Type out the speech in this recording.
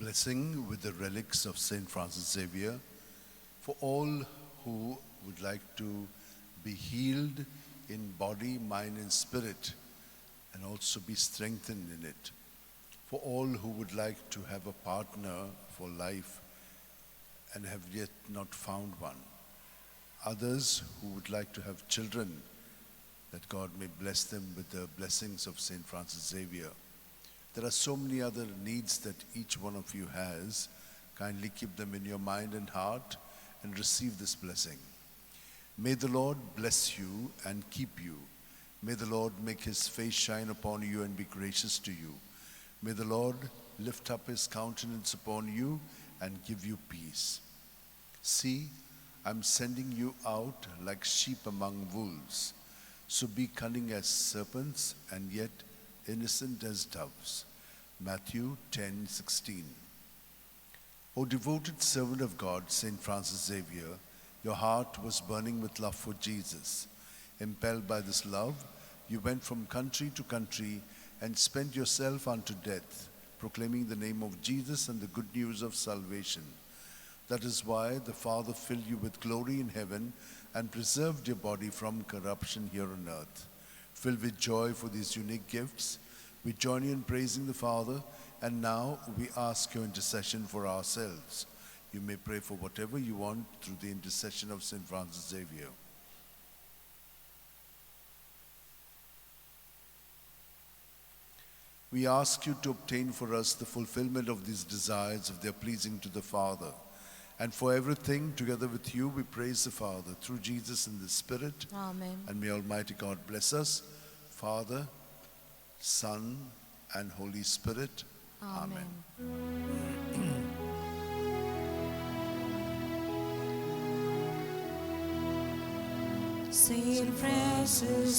blessing with the relics of Saint Francis Xavier for all who would like to be healed in body, mind, and spirit, and also be strengthened in it. For all who would like to have a partner for life and have yet not found one. Others who would like to have children, that God may bless them with the blessings of Saint Francis Xavier. There are so many other needs that each one of you has. Kindly keep them in your mind and heart and receive this blessing. May the Lord bless you and keep you. May the Lord make his face shine upon you and be gracious to you. May the Lord lift up his countenance upon you and give you peace. See, I'm sending you out like sheep among wolves. So be cunning as serpents and yet innocent as doves. Matthew 10:16. O devoted servant of God, Saint Francis Xavier, your heart was burning with love for Jesus. Impelled by this love, you went from country to country and spent yourself unto death, proclaiming the name of Jesus and the good news of salvation. That is why the Father filled you with glory in heaven and preserved your body from corruption here on earth. Filled with joy for these unique gifts, we join you in praising the Father, and now we ask your intercession for ourselves. You may pray for whatever you want through the intercession of Saint Francis Xavier. We ask you to obtain for us the fulfillment of these desires if they are pleasing to the Father. And for everything, together with you, we praise the Father through Jesus in the Spirit. Amen. And may Almighty God bless us, Father, Son, and Holy Spirit. Amen. Saint Francis,